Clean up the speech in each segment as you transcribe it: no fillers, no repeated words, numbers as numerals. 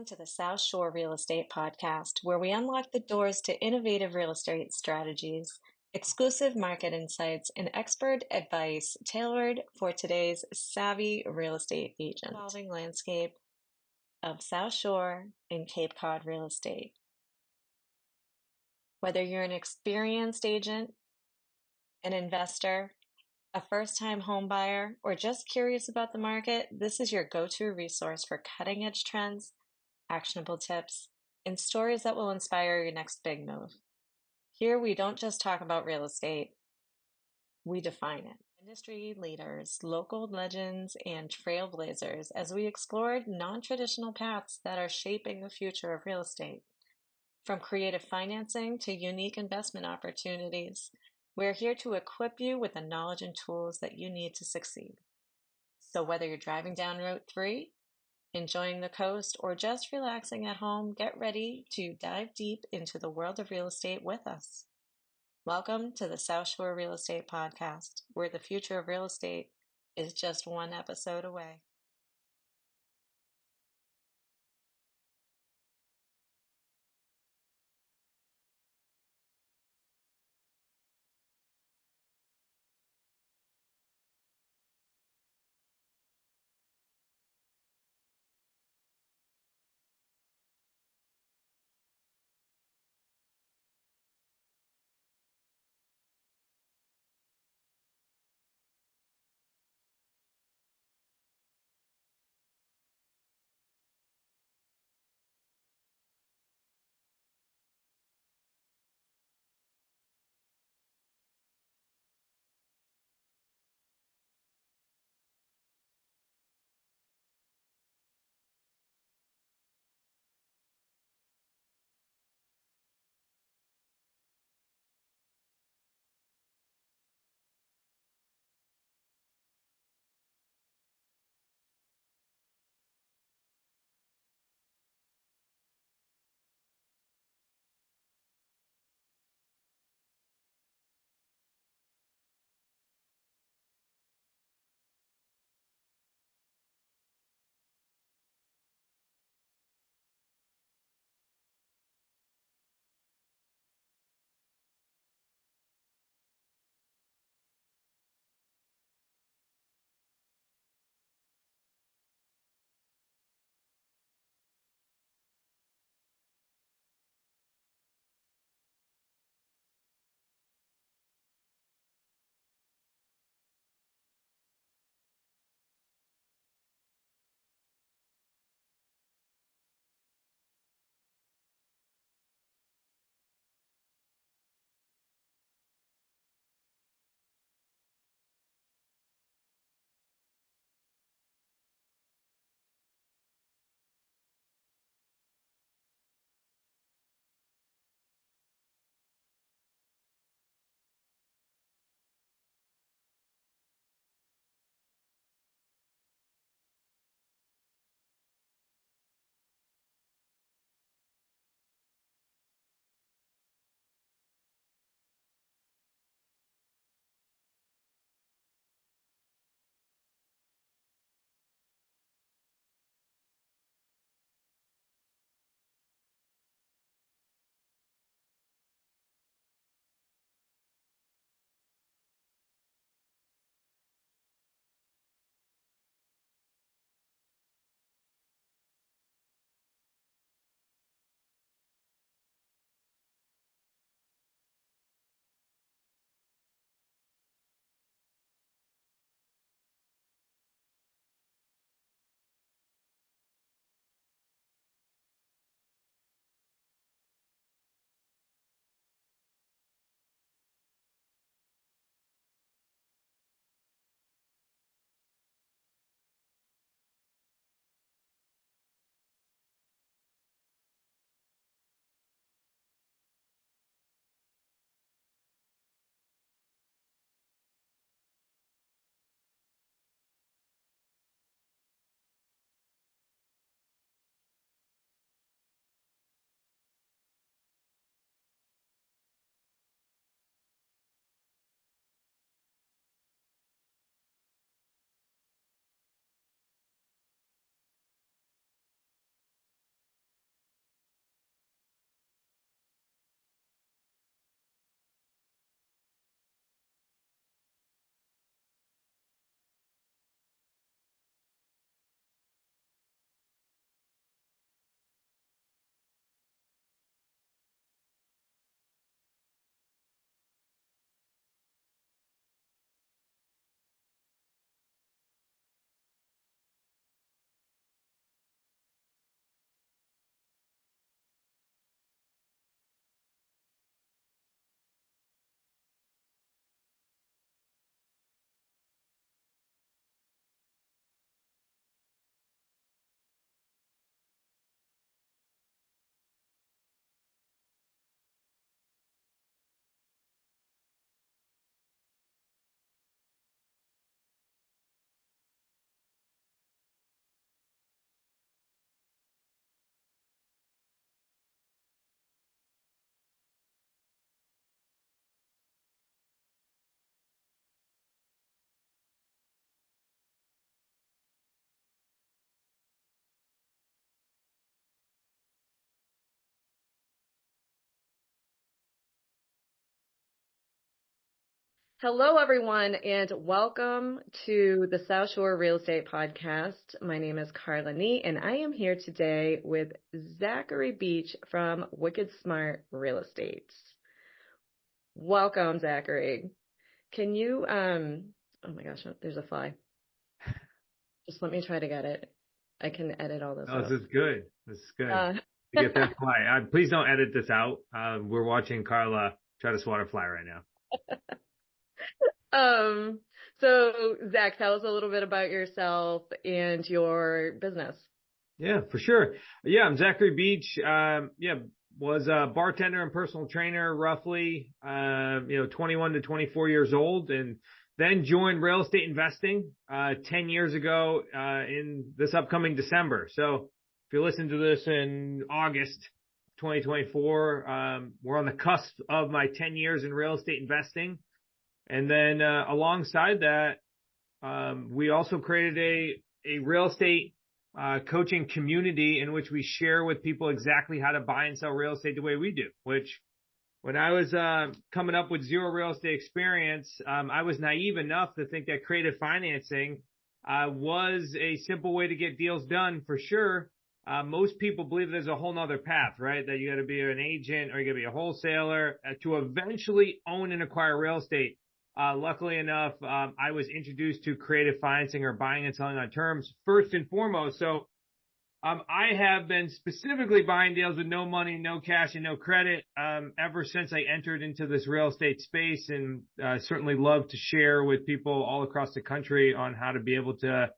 Welcome to the South Shore Real Estate Podcast, where we unlock the doors to innovative real estate strategies, exclusive market insights, and expert advice tailored for today's savvy real estate agent. Evolving landscape of South Shore and Cape Cod real estate. Whether you're an experienced agent, an investor, a first-time home buyer, or just curious about the market, this is your go-to resource for cutting-edge trends, actionable tips, and stories that will inspire your next big move. Here, we don't just talk about real estate, we define it. Industry leaders, local legends, and trailblazers as we explored non-traditional paths that are shaping the future of real estate. From creative financing to unique investment opportunities, we're here to equip you with the knowledge and tools that you need to succeed. So whether you're driving down Route 3, enjoying the coast, or just relaxing at home, get ready to dive deep into the world of real estate with us. Welcome to the South Shore Real Estate Podcast, where the future of real estate is just one episode away. Hello, everyone, and welcome to the South Shore Real Estate Podcast. My name is Carla Nee, and I am here today with Zachary Beach from Wicked Smart Real Estate. Welcome, Zachary. Can you, oh my gosh, there's a fly. Just let me try to get it. I can edit all this Oh, out. this is good. This is good. To get that fly. Please don't edit this out. We're watching Carla try to swat a fly right now. So Zach, tell us a little bit about yourself and your business. Yeah, for sure. Yeah, I'm Zachary Beach. Was a bartender and personal trainer roughly, 21 to 24 years old, and then joined real estate investing, 10 years ago, in this upcoming December. So if you listen to this in August 2024, we're on the cusp of my 10 years in real estate investing. And then, alongside that, we also created a real estate coaching community in which we share with people exactly how to buy and sell real estate the way we do, which when I was coming up with zero real estate experience, I was naive enough to think that creative financing was a simple way to get deals done for sure. Most people believe there's a whole nother path, right? That you got to be an agent or you got to be a wholesaler to eventually own and acquire real estate. Luckily enough, I was introduced to creative financing or buying and selling on terms first and foremost. So, I have been specifically buying deals with no money, no cash, and no credit, ever since I entered into this real estate space, and certainly love to share with people all across the country on how to be able to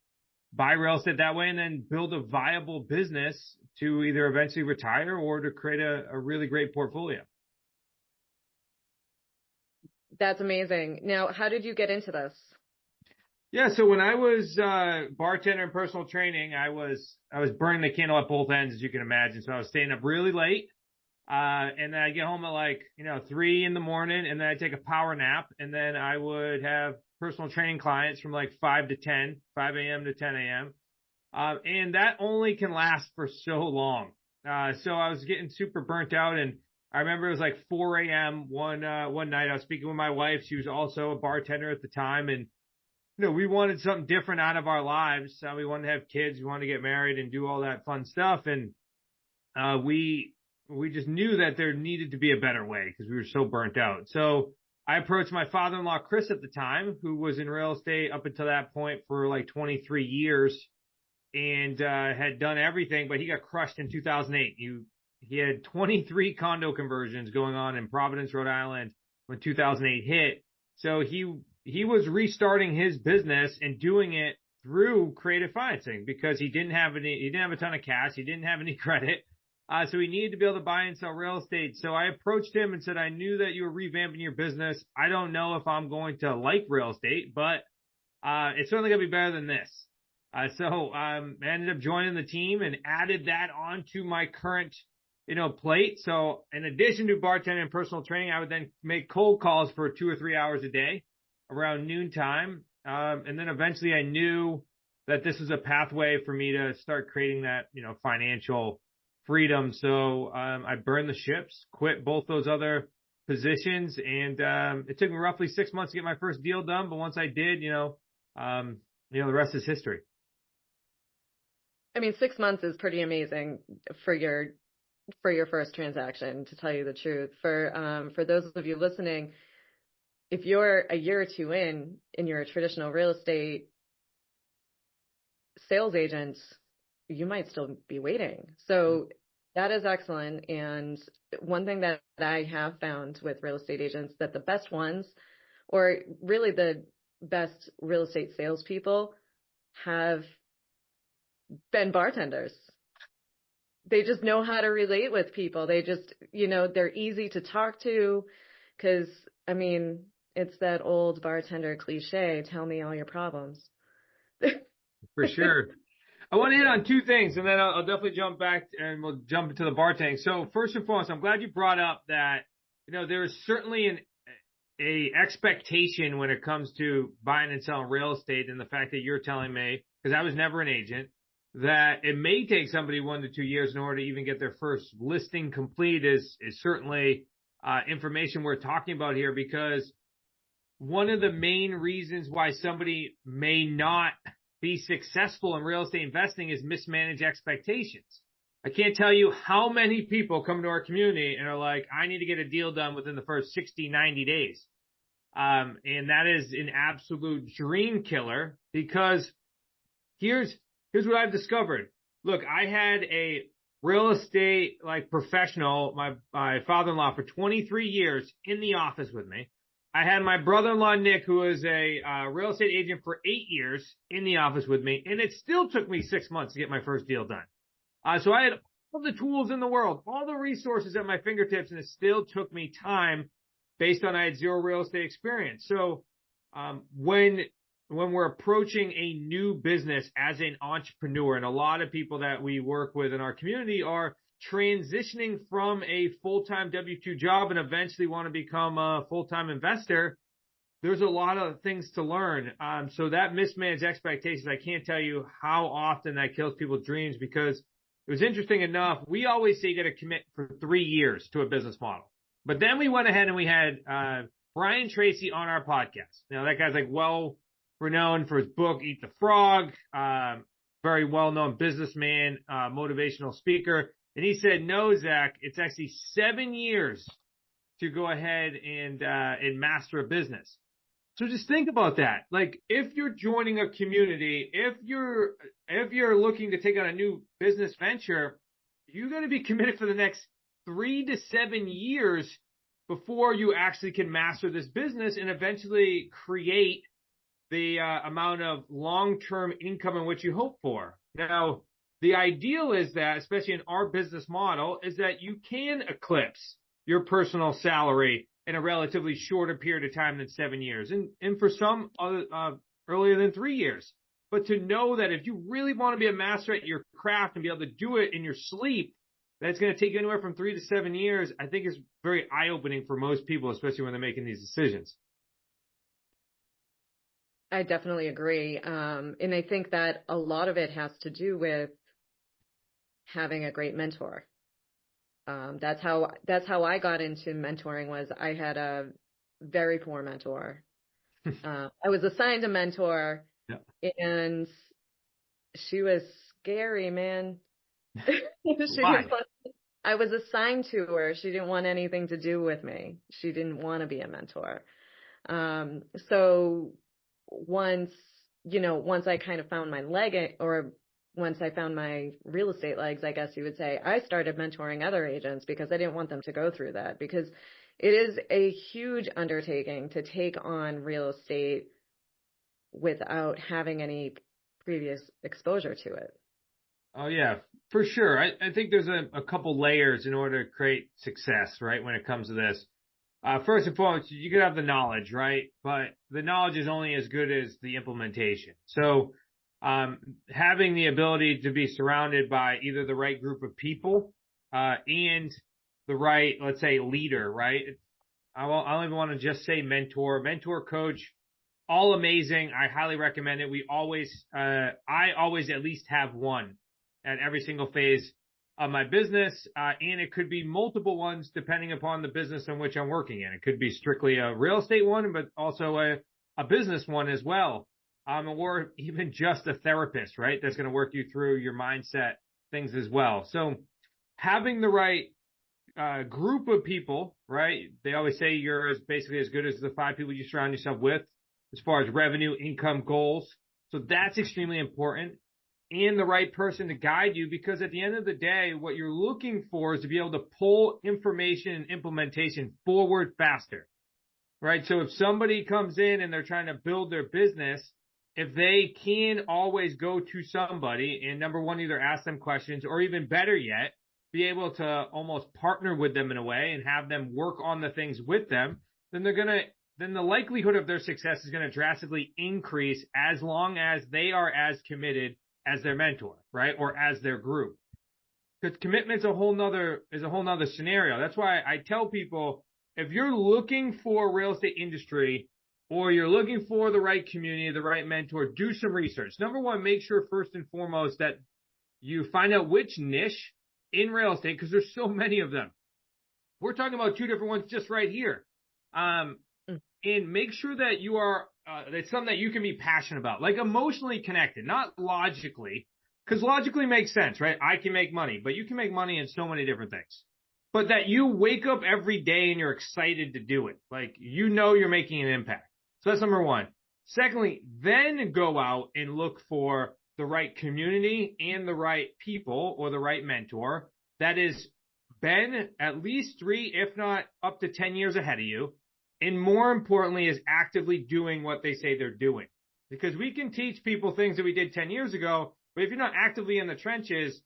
buy real estate that way and then build a viable business to either eventually retire or to create a really great portfolio. That's amazing. Now, how did you get into this? Yeah, so when I was bartender and personal training, I was burning the candle at both ends, as you can imagine. So I was staying up really late, and then I get home at 3 in the morning, and then I take a power nap, and then I would have personal training clients from 5 to 10, 5 a.m. to 10 a.m. And that only can last for so long. So I was getting super burnt out, and I remember it was 4 a.m. one night. I was speaking with my wife. She was also a bartender at the time, and we wanted something different out of our lives. We wanted to have kids. We wanted to get married and do all that fun stuff. And we just knew that there needed to be a better way because we were so burnt out. So I approached my father-in-law, Chris, at the time, who was in real estate up until that point for 23 years and had done everything, but he got crushed in 2008. He had 23 condo conversions going on in Providence, Rhode Island when 2008 hit. So he was restarting his business and doing it through creative financing because he didn't have a ton of cash. He didn't have any credit. So he needed to be able to buy and sell real estate. So I approached him and said, I knew that you were revamping your business. I don't know if I'm going to like real estate, but it's certainly going to be better than this. So I ended up joining the team and added that onto my current plate. So in addition to bartending and personal training, I would then make cold calls for 2 or 3 hours a day around noontime. And then eventually I knew that this was a pathway for me to start creating that, financial freedom. So, I burned the ships, quit both those other positions. And, it took me roughly 6 months to get my first deal done. But once I did, the rest is history. I mean, 6 months is pretty amazing for your first transaction, to tell you the truth. For those of you listening, if you're a year or two in you're a traditional real estate sales agent, you might still be waiting. So that is excellent. And one thing that I have found with real estate agents, that the best ones, or really the best real estate salespeople, have been bartenders. They just know how to relate with people. They just, they're easy to talk to because, it's that old bartender cliche, tell me all your problems. For sure. I want to hit on two things, and then I'll definitely jump back and we'll jump into the bartending. So first and foremost, I'm glad you brought up that, there is certainly a expectation when it comes to buying and selling real estate, and the fact that you're telling me, because I was never an agent, that it may take somebody 1 to 2 years in order to even get their first listing complete is certainly information we're talking about here, because one of the main reasons why somebody may not be successful in real estate investing is mismanaged expectations. I can't tell you how many people come to our community and are like, I need to get a deal done within the first 60, 90 days. And that is an absolute dream killer, because here's what I've discovered. Look, I had a real estate professional, my father-in-law, for 23 years in the office with me. I had my brother-in-law, Nick, who is a real estate agent for 8 years in the office with me. And it still took me 6 months to get my first deal done. So I had all the tools in the world, all the resources at my fingertips, and it still took me time based on I had zero real estate experience. So when we're approaching a new business as an entrepreneur, and a lot of people that we work with in our community are transitioning from a full-time W-2 job and eventually want to become a full-time investor, there's a lot of things to learn. So that mismanaged expectations, I can't tell you how often that kills people's dreams, because it was interesting enough. We always say you got to commit for 3 years to a business model. But then we went ahead and we had Brian Tracy on our podcast. Now, that guy's renowned for his book, Eat the Frog, very well-known businessman, motivational speaker. And he said, no, Zach, it's actually 7 years to go ahead and master a business. So just think about that. If you're joining a community, if you're looking to take on a new business venture, you're going to be committed for the next 3 to 7 years before you actually can master this business and eventually create the amount of long-term income in which you hope for. Now, the ideal is that, especially in our business model, is that you can eclipse your personal salary in a relatively shorter period of time than 7 years, and for some earlier than 3 years. But to know that if you really want to be a master at your craft and be able to do it in your sleep, that's going to take you anywhere from 3 to 7 years, I think is very eye-opening for most people, especially when they're making these decisions. I definitely agree. And I think that a lot of it has to do with having a great mentor. That's how I got into mentoring. Was I had a very poor mentor. I was assigned a mentor, yeah, and she was scary, man. I was assigned to her. She didn't want anything to do with me. She didn't want to be a mentor. So once I kind of found my leg, or once I found my real estate legs, I guess you would say, I started mentoring other agents, because I didn't want them to go through that, because it is a huge undertaking to take on real estate without having any previous exposure to it. Oh, yeah, for sure. I think there's a couple layers in order to create success, right, when it comes to this. First and foremost, you can have the knowledge, right? But the knowledge is only as good as the implementation. So having the ability to be surrounded by either the right group of people and the right, let's say, leader, right? I don't even want to just say mentor, coach, all amazing. I highly recommend it. I always at least have one at every single phase of my business, and it could be multiple ones depending upon the business in which I'm working in. It could be strictly a real estate one, but also a business one as well, or even just a therapist, right? That's going to work you through your mindset things as well. So having the right group of people, right? They always say you're basically as good as the 5 people you surround yourself with as far as revenue, income, goals. So that's extremely important. And the right person to guide you, because at the end of the day, what you're looking for is to be able to pull information and implementation forward faster, right? So if somebody comes in and they're trying to build their business, if they can always go to somebody and, number one, either ask them questions, or even better yet, be able to almost partner with them in a way and have them work on the things with them, then the likelihood of their success is going to drastically increase, as long as they are as committed as their mentor, right? Or as their group. Because commitment's a whole nother scenario. That's why I tell people, if you're looking for a real estate industry, or you're looking for the right community, the right mentor, do some research. Number one, make sure first and foremost that you find out which niche in real estate, because there's so many of them. We're talking about 2 different ones just right here. and make sure that you are, it's something that you can be passionate about, like emotionally connected, not logically, because logically makes sense, right? I can make money, but you can make money in so many different things. But that you wake up every day and you're excited to do it. Like, you know, you're making an impact. So that's number one. Secondly, then go out and look for the right community and the right people or the right mentor that is been at least 3, if not up to 10 years ahead of you. And more importantly, is actively doing what they say they're doing. Because we can teach people things that we did 10 years ago, but if you're not actively in the trenches,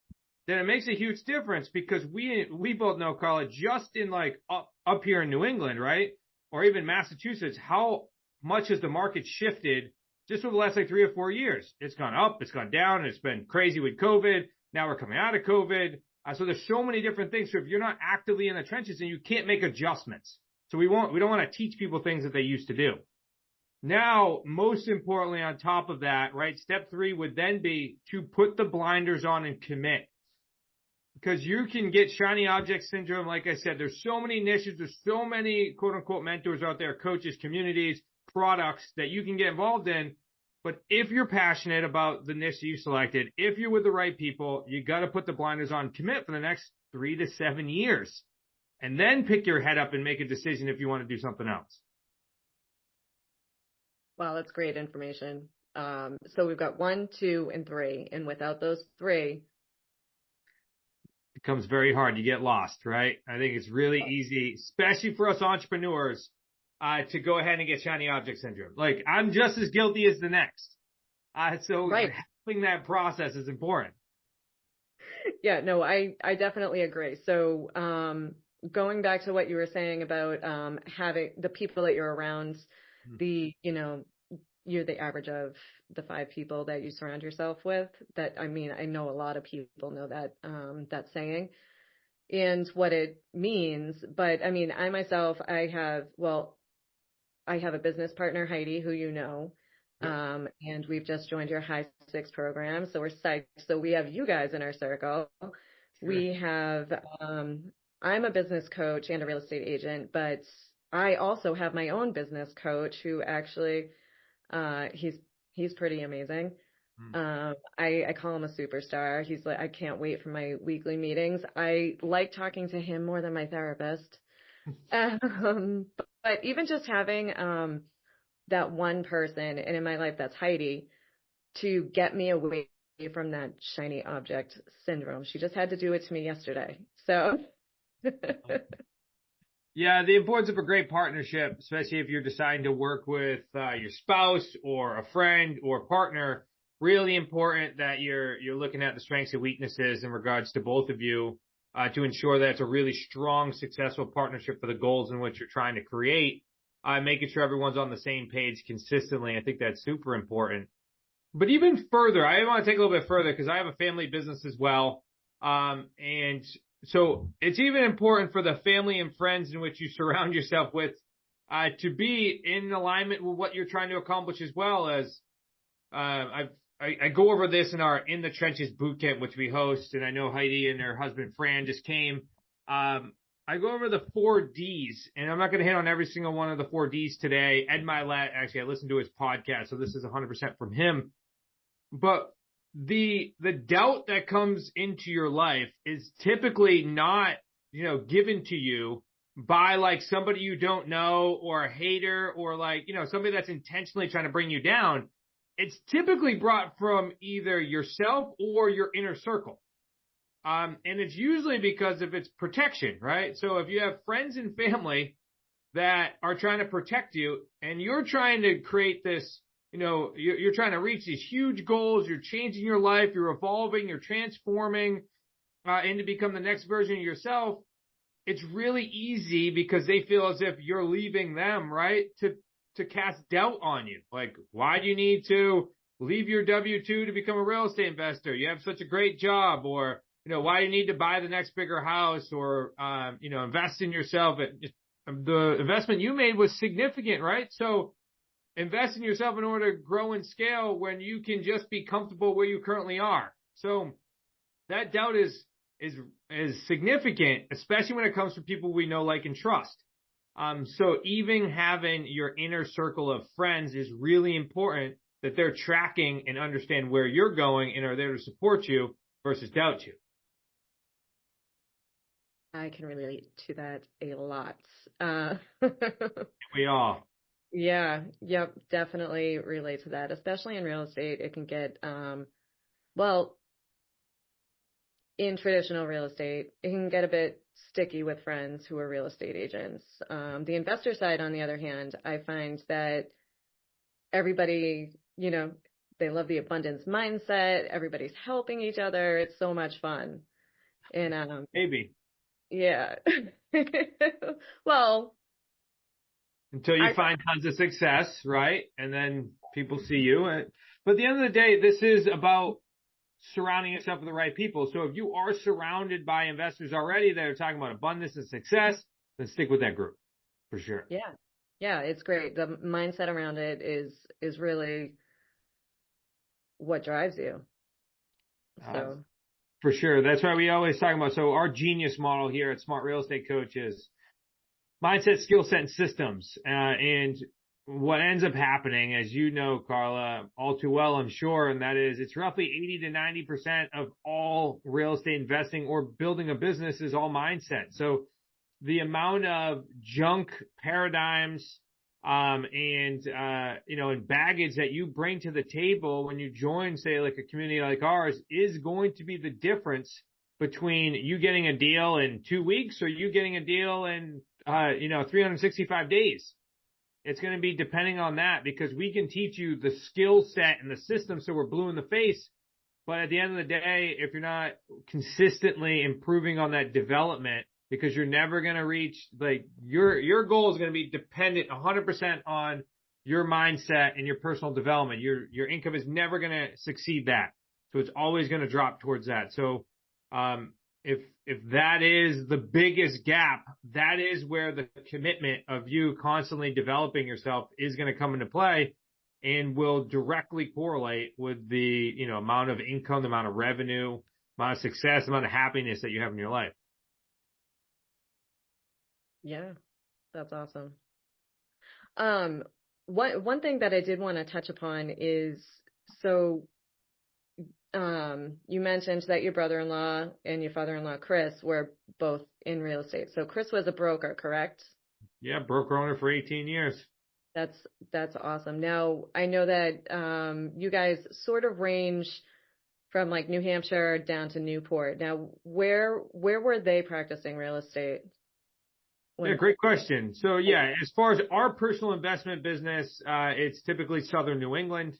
then it makes a huge difference, because we both know, Carla, just in like up here in New England, right? Or even Massachusetts, how much has the market shifted just over the last like 3 or 4 years? It's gone up, it's gone down, it's been crazy with COVID. Now we're coming out of COVID. So there's so many different things. So if you're not actively in the trenches, then you can't make adjustments. So we don't want to teach people things that they used to do. Now, most importantly, on top of that, right, step 3 would then be to put the blinders on and commit. Because you can get shiny object syndrome. Like I said, there's so many niches. There's so many quote unquote mentors out there, coaches, communities, products that you can get involved in. But if you're passionate about the niche that you selected, if you're with the right people, you got to put the blinders on, commit for the next 3 to 7 years, and then pick your head up and make a decision if you want to do something else. Wow, that's great information. So we've got 1, 2, and 3, and without those 3, it becomes very hard. You get lost, right? I think it's really easy, especially for us entrepreneurs, to go ahead and get shiny object syndrome. Like, I'm just as guilty as the next. So right. Having that process is important. Yeah, no, I definitely agree. So, going back to what you were saying about, having the people that you're around, you're the average of the 5 people that you surround yourself with. That, I mean, I know a lot of people know that, that saying and what it means. But I mean, I myself, I have a business partner, Heidi, who you know, and we've just joined your High 6 program. So we're psyched. So we have you guys in our circle. Sure. We have, I'm a business coach and a real estate agent, but I also have my own business coach who actually, he's pretty amazing. I call him a superstar. He's like, I can't wait for my weekly meetings. I like talking to him more than my therapist. But even just having, that one person, and in my life, that's Heidi, to get me away from that shiny object syndrome. She just had to do it to me yesterday. So. Yeah, the importance of a great partnership, especially if you're deciding to work with your spouse or a friend or partner, really important that you're looking at the strengths and weaknesses in regards to both of you to ensure that it's a really strong, successful partnership for the goals in which you're trying to create, making sure everyone's on the same page consistently. I think that's super important. But even further, I want to take a little bit further because I have a family business as well. And so it's even important for the family and friends in which you surround yourself with, to be in alignment with what you're trying to accomplish, as well as, I go over this in our In the Trenches bootcamp, which we host. And I know Heidi and her husband, Fran, just came. I go over the 4 Ds, and I'm not going to hit on every single one of the 4 Ds today. Ed Milet, actually, I listened to his podcast, so this is 100% from him. But the doubt that comes into your life is typically not, given to you by like somebody you don't know or a hater or like, somebody that's intentionally trying to bring you down. It's typically brought from either yourself or your inner circle. And it's usually because of its protection, right? So if you have friends and family that are trying to protect you and you're trying to create this, you're trying to reach these huge goals, you're changing your life, you're evolving, you're transforming, and to become the next version of yourself, it's really easy because they feel as if you're leaving them, right? To cast doubt on you. Like, why do you need to leave your W-2 to become a real estate investor? You have such a great job. Or, why do you need to buy the next bigger house or, invest in yourself? The investment you made was significant, right? So invest in yourself in order to grow and scale when you can just be comfortable where you currently are. So that doubt is significant, especially when it comes from people we know, like, and trust. So even having your inner circle of friends is really important, that they're tracking and understand where you're going and are there to support you versus doubt you. I can relate to that a lot. We all. Yeah, yep, definitely relate to that, especially in real estate. It can get, well, in traditional real estate, it can get a bit sticky with friends who are real estate agents. The investor side, on the other hand, I find that everybody, they love the abundance mindset. Everybody's helping each other. It's so much fun. And Maybe. yeah. Well, Until you I find tons of success, right? And then people see you. But at the end of the day, this is about surrounding yourself with the right people. So if you are surrounded by investors already that are talking about abundance and success, then stick with that group for sure. yeah. Yeah, it's great. The mindset around it is really what drives you. Uh, So, for sure. That's why we always talk about. So our genius model here at Smart Real Estate Coach is mindset, skill set, and systems. And what ends up happening, as you know, Carla, all too well, I'm sure, and that is it's roughly 80 to 90% of all real estate investing or building a business is all mindset. So the amount of junk paradigms, and baggage that you bring to the table when you join, say, like a community like ours is going to be the difference between you getting a deal in 2 weeks or you getting a deal in 365 days. It's going to be depending on that, because we can teach you the skill set and the system so we're blue in the face. But at the end of the day, if you're not consistently improving on that development, because you're never going to reach, like, your goal is going to be dependent 100% on your mindset and your personal development. Your income is never going to succeed that. So it's always going to drop towards that. So, if that is the biggest gap, that is where the commitment of you constantly developing yourself is going to come into play and will directly correlate with the, amount of income, the amount of revenue, amount of success, amount of happiness that you have in your life. yeah, that's awesome. One thing that I did want to touch upon is, so you mentioned that your brother-in-law and your father-in-law, Chris, were both in real estate. So Chris was a broker, correct? Yeah, broker owner for 18 years. That's awesome. Now, I know that you guys sort of range from like New Hampshire down to Newport. Now, where were they practicing real estate? Yeah, great question. So yeah, as far as our personal investment business, it's typically Southern New England,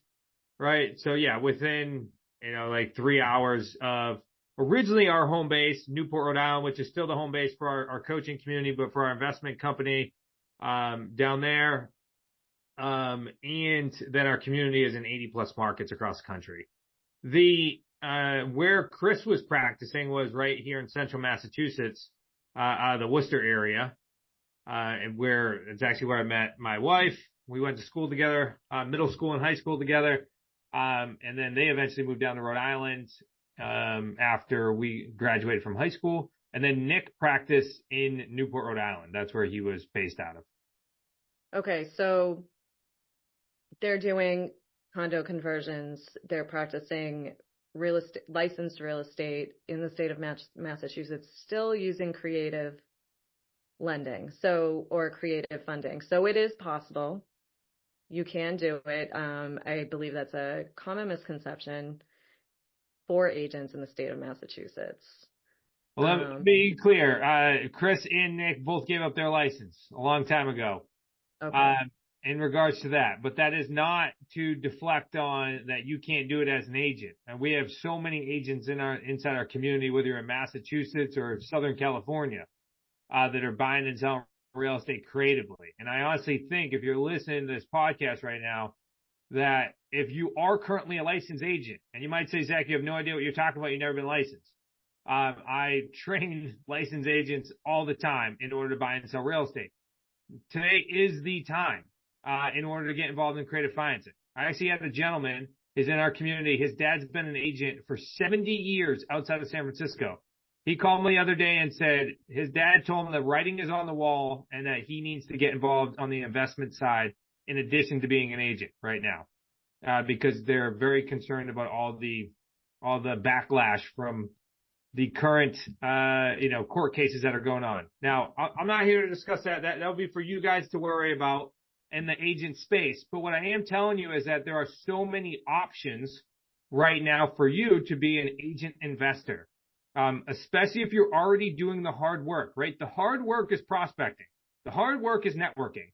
right? So yeah, within, like 3 hours of originally our home base, Newport, Rhode Island, which is still the home base for our coaching community, but for our investment company, down there. And then our community is in 80 plus markets across the country. Where Chris was practicing was right here in central Massachusetts, out of the Worcester area. And it's actually where I met my wife. We went to school together, middle school and high school together. And then they eventually moved down to Rhode Island, after we graduated from high school. And then Nick practiced in Newport, Rhode Island. That's where he was based out of. Okay, so they're doing condo conversions. They're practicing real estate, licensed real estate in the state of Massachusetts, still using creative lending, or creative funding. So it is possible. You can do it. I believe that's a common misconception for agents in the state of Massachusetts. Well, let me be clear. Chris and Nick both gave up their license a long time ago. Okay. In regards to that, but that is not to deflect on that you can't do it as an agent. And we have so many agents inside our community, whether you're in Massachusetts or Southern California, that are buying and selling real estate creatively. And I honestly think if you're listening to this podcast right now, that if you are currently a licensed agent, and you might say, Zach, you have no idea what you're talking about, you've never been licensed. I train licensed agents all the time in order to buy and sell real estate. Today is the time, in order to get involved in creative financing. I actually had a gentleman, he's in our community. His dad's been an agent for 70 years outside of San Francisco. He called me the other day and said his dad told him that writing is on the wall and that he needs to get involved on the investment side in addition to being an agent right now, because they're very concerned about all the backlash from the current, court cases that are going on. Now, I'm not here to discuss that. That'll be for you guys to worry about in the agent space. But what I am telling you is that there are so many options right now for you to be an agent investor. Especially if you're already doing the hard work, right? The hard work is prospecting. The hard work is networking.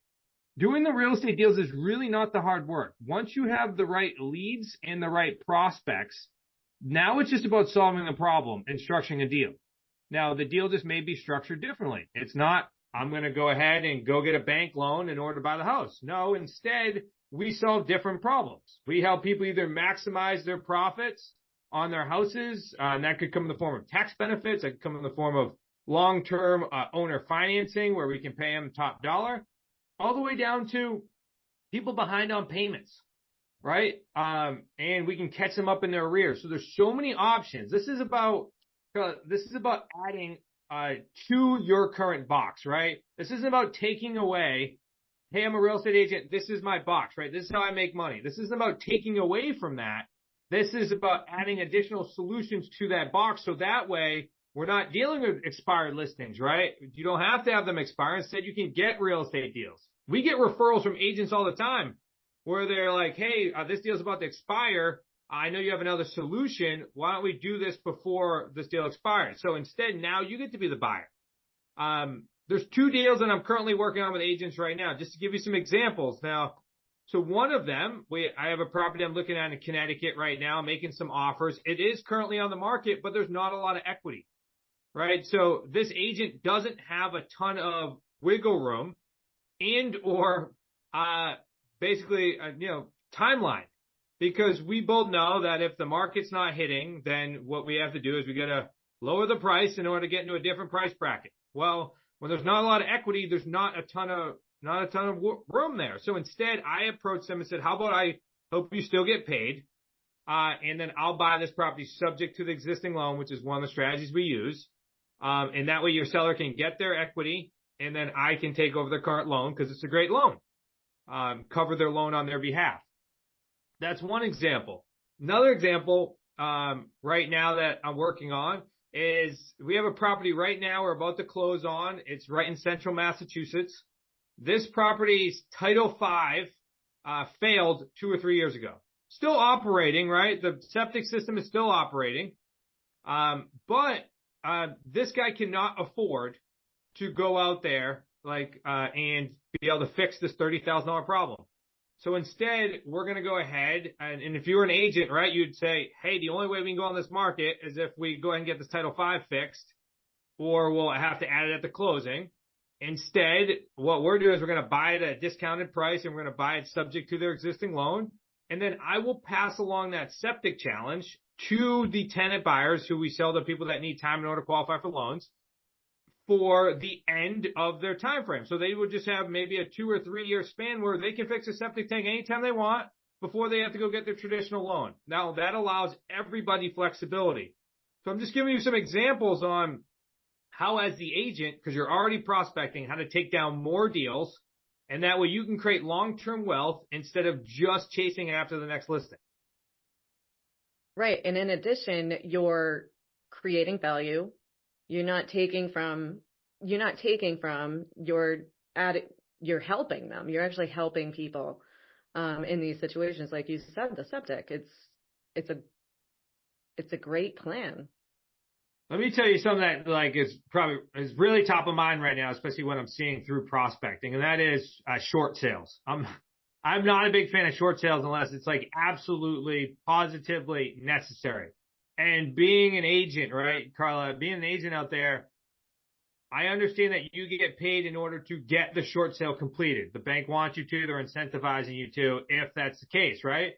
Doing the real estate deals is really not the hard work. Once you have the right leads and the right prospects, now it's just about solving the problem and structuring a deal. Now, the deal just may be structured differently. It's not, I'm going to go ahead and go get a bank loan in order to buy the house. No, instead, we solve different problems. We help people either maximize their profits on their houses, and that could come in the form of tax benefits. That could come in the form of long-term owner financing where we can pay them top dollar, all the way down to people behind on payments, right? And we can catch them up in their arrears. So there's so many options. This is about adding to your current box, right? This isn't about taking away, hey, I'm a real estate agent. This is my box, right? This is how I make money. This isn't about taking away from that. This is about adding additional solutions to that box. So that way we're not dealing with expired listings, right? You don't have to have them expire. Instead, you can get real estate deals. We get referrals from agents all the time where they're like, hey, this deal's about to expire. I know you have another solution. Why don't we do this before this deal expires? So instead, now you get to be the buyer. There's 2 deals that I'm currently working on with agents right now, just to give you some examples. Now, so one of them, I have a property I'm looking at in Connecticut right now, making some offers. It is currently on the market, but there's not a lot of equity, right? So this agent doesn't have a ton of wiggle room and or timeline, because we both know that if the market's not hitting, then what we have to do is we got to lower the price in order to get into a different price bracket. Well, when there's not a lot of equity, there's not a ton of room there. So instead, I approached them and said, how about I hope you still get paid, and then I'll buy this property subject to the existing loan, which is one of the strategies we use. And that way your seller can get their equity, and then I can take over their current loan because it's a great loan, cover their loan on their behalf. That's one example. Another example right now that I'm working on is we have a property right now we're about to close on. It's right in central Massachusetts. This property's Title V failed 2 or 3 years ago. Still operating, right? The septic system is still operating. But this guy cannot afford to go out there and be able to fix this $30,000 problem. So instead, we're going to go ahead and if you were an agent, right, you'd say, hey, the only way we can go on this market is if we go ahead and get this Title V fixed, or we'll have to add it at the closing. Instead, what we're doing is we're going to buy it at a discounted price, and we're going to buy it subject to their existing loan. And then I will pass along that septic challenge to the tenant buyers who we sell to people that need time in order to qualify for loans for the end of their time frame. So they would just have maybe a 2 or 3 year span where they can fix a septic tank anytime they want before they have to go get their traditional loan. Now, that allows everybody flexibility. So I'm just giving you some examples on how, as the agent, because you're already prospecting, how to take down more deals, and that way you can create long-term wealth instead of just chasing after the next listing. Right. And in addition, you're creating value. You're taking from, you're helping them. You're actually helping people in these situations. Like you said, the septic, it's a great plan. Let me tell you something that is really top of mind right now, especially when I'm seeing through prospecting, and that is short sales. I'm not a big fan of short sales unless it's absolutely positively necessary. And being an agent, right, Carla, being an agent out there, I understand that you get paid in order to get the short sale completed. The bank wants you to, they're incentivizing you to, if that's the case, right?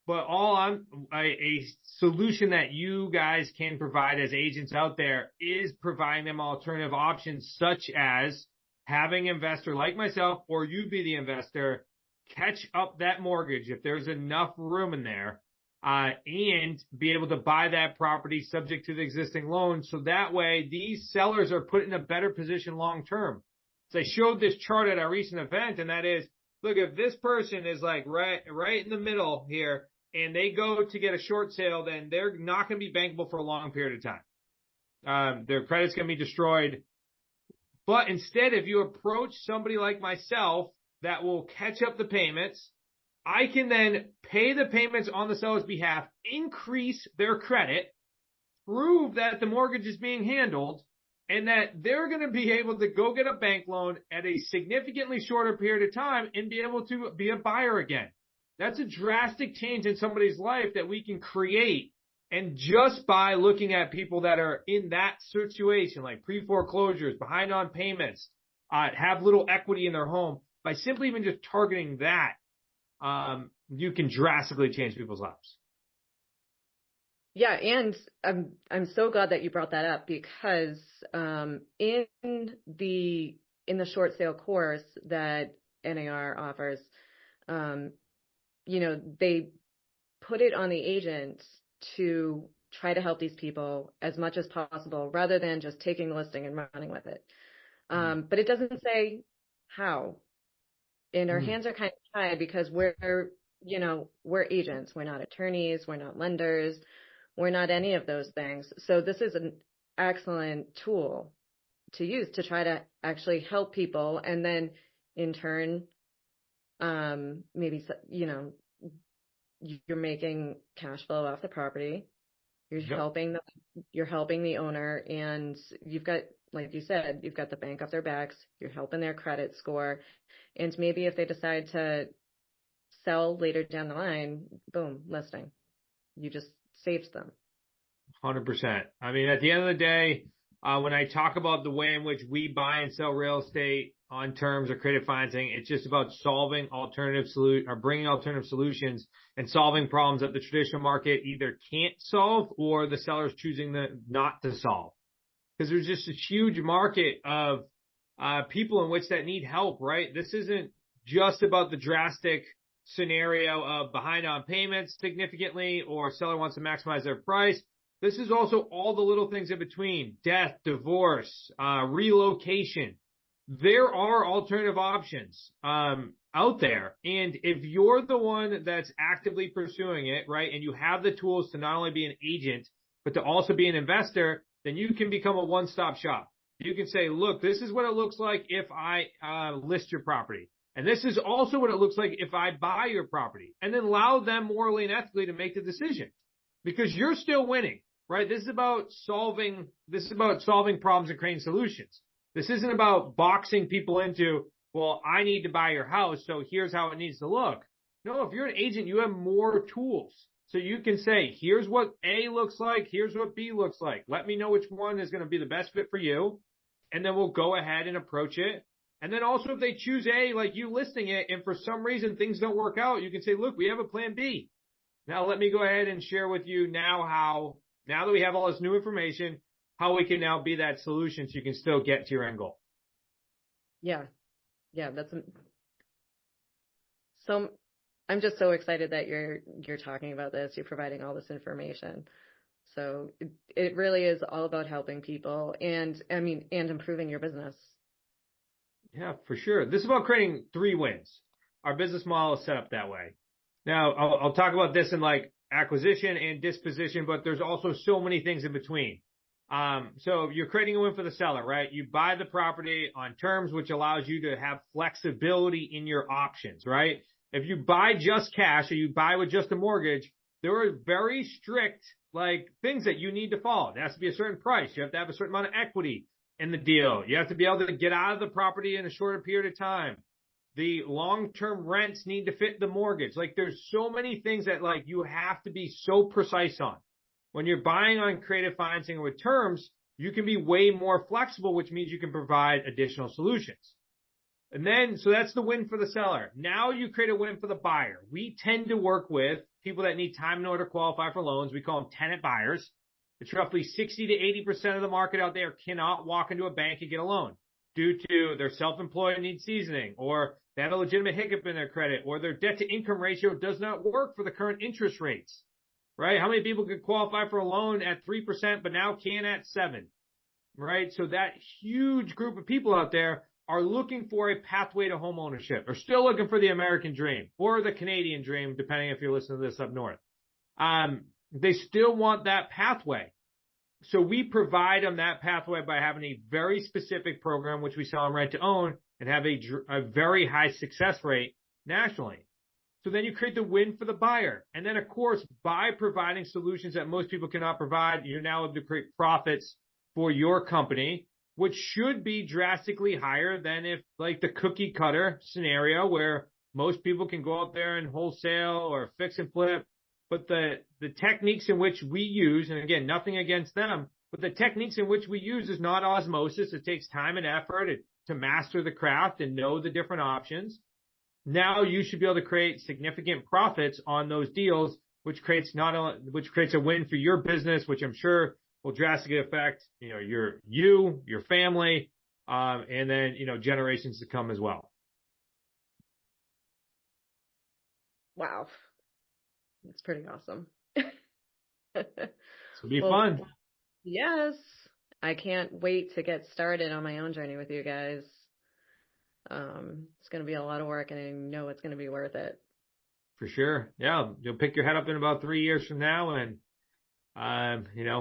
But a solution that you guys can provide as agents out there is providing them alternative options, such as having an investor like myself, or you be the investor, catch up that mortgage if there's enough room in there, and be able to buy that property subject to the existing loan. So that way these sellers are put in a better position long term. So I showed this chart at our recent event, and that is, look, if this person is like right in the middle here and they go to get a short sale, then they're not going to be bankable for a long period of time. Their credit's going to be destroyed. But instead, if you approach somebody like myself that will catch up the payments, I can then pay the payments on the seller's behalf, increase their credit, prove that the mortgage is being handled, and that they're going to be able to go get a bank loan at a significantly shorter period of time and be able to be a buyer again. That's a drastic change in somebody's life that we can create. And just by looking at people that are in that situation, like pre-foreclosures, behind on payments, have little equity in their home, by simply even just targeting that, you can drastically change people's lives. Yeah, and I'm so glad that you brought that up, because in the short sale course that NAR offers, they put it on the agent to try to help these people as much as possible, rather than just taking the listing and running with it. But it doesn't say how. And our hands are kind of tied, because we're agents. We're not attorneys. We're not lenders. We're not any of those things. So this is an excellent tool to use to try to actually help people. And then in turn, maybe, you're making cash flow off the property. You're helping the owner, and you've got, like you said, you've got the bank off their backs. You're helping their credit score. And maybe if they decide to sell later down the line, boom, listing. You just saved them. 100%. I mean, at the end of the day, when I talk about the way in which we buy and sell real estate on terms of creative financing, it's just about solving bringing alternative solutions and solving problems that the traditional market either can't solve or the seller's choosing not to solve. Because there's just a huge market of people in which that need help, right? This isn't just about the drastic scenario of behind on payments significantly, or seller wants to maximize their price. This is also all the little things in between: death, divorce, relocation. There are alternative options out there. And if you're the one that's actively pursuing it, right, and you have the tools to not only be an agent, but to also be an investor, then you can become a one-stop shop. You can say, look, this is what it looks like if I list your property. And this is also what it looks like if I buy your property. And then allow them morally and ethically to make the decision. Because you're still winning, right? This is about solving problems and creating solutions. This isn't about boxing people into, well, I need to buy your house, so here's how it needs to look. No, if you're an agent, you have more tools. So you can say, here's what A looks like, here's what B looks like. Let me know which one is going to be the best fit for you. And then we'll go ahead and approach it. And then also, if they choose A, like you listing it, and for some reason things don't work out, you can say, look, we have a plan B. Now let me go ahead and share with you now that we have all this new information, how we can now be that solution so you can still get to your end goal. Yeah. So I'm just so excited that you're talking about this. You're providing all this information. So it really is all about helping people and improving your business. Yeah, for sure. This is about creating 3 wins. Our business model is set up that way. Now, I'll talk about this in like acquisition and disposition, but there's also so many things in between. So you're creating a win for the seller, right? You buy the property on terms which allows you to have flexibility in your options, right? If you buy just cash or you buy with just a mortgage, there are very strict like things that you need to follow. It has to be a certain price. You have to have a certain amount of equity in the deal. You have to be able to get out of the property in a shorter period of time. The long-term rents need to fit the mortgage. Like there's so many things that like you have to be so precise on. When you're buying on creative financing with terms, you can be way more flexible, which means you can provide additional solutions. And then, so that's the win for the seller. Now you create a win for the buyer. We tend to work with people that need time in order to qualify for loans. We call them tenant buyers. It's roughly 60 to 80% of the market out there cannot walk into a bank and get a loan due to their self-employed need seasoning, or they have a legitimate hiccup in their credit, or their debt to income ratio does not work for the current interest rates. right? How many people could qualify for a loan at 3%, but now can at 7%, right? So that huge group of people out there are looking for a pathway to home ownership, or still looking for the American dream or the Canadian dream, depending if you're listening to this up north. They still want that pathway. So we provide them that pathway by having a very specific program, which we sell them rent to own, and have a very high success rate nationally. So then you create the win for the buyer. And then, of course, by providing solutions that most people cannot provide, you're now able to create profits for your company, which should be drastically higher than if, like, the cookie cutter scenario where most people can go out there and wholesale or fix and flip. But the techniques in which we use, and again, nothing against them, but the techniques in which we use is not osmosis. It takes time and effort to master the craft and know the different options. Now you should be able to create significant profits on those deals, which creates a win for your business, which I'm sure will drastically affect, your family, and then, generations to come as well. Wow. That's pretty awesome. It'll be fun. Yes. I can't wait to get started on my own journey with you guys. It's going to be a lot of work, and I know it's going to be worth it. For sure. Yeah. You'll pick your head up in about 3 years from now and,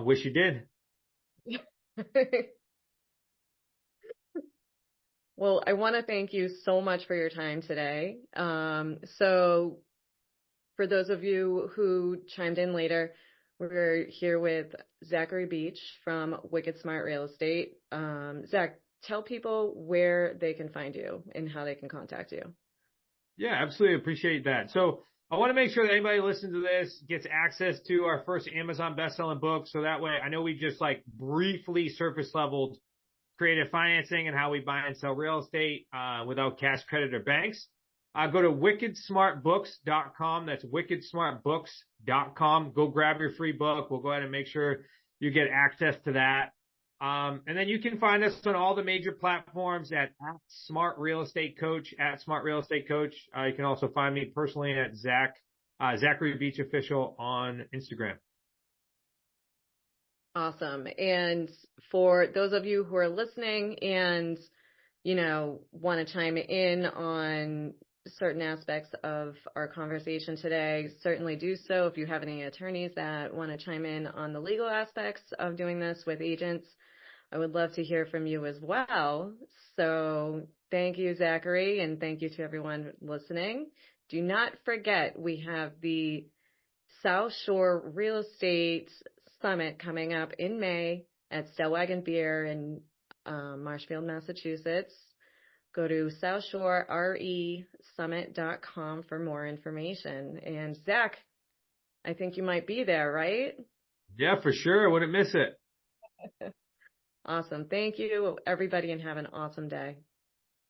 wish you did. Well, I want to thank you so much for your time today. So for those of you who chimed in later, we're here with Zachary Beach from Wicked Smart Real Estate. Zach, tell people where they can find you and how they can contact you. Yeah, absolutely. Appreciate that. So I want to make sure that anybody listening to this gets access to our first Amazon best-selling book. So that way, I know we just briefly surface leveled creative financing and how we buy and sell real estate, without cash credit or banks. Go to wickedsmartbooks.com. That's wickedsmartbooks.com. Go grab your free book. We'll go ahead and make sure you get access to that. And then you can find us on all the major platforms at Smart Real Estate Coach, at Smart Real Estate Coach. You can also find me personally at Zachary Beach Official on Instagram. Awesome. And for those of you who are listening and, want to chime in on certain aspects of our conversation today, certainly do so. If you have any attorneys that want to chime in on the legal aspects of doing this with agents, I would love to hear from you as well. So thank you, Zachary, and thank you to everyone listening. Do not forget, we have the South Shore Real Estate Summit coming up in May at Stellwagen Beer in Marshfield, Massachusetts. Go to southshoreresummit.com for more information. And Zach, I think you might be there, right? Yeah, for sure. I wouldn't miss it. Awesome. Thank you, everybody, and have an awesome day.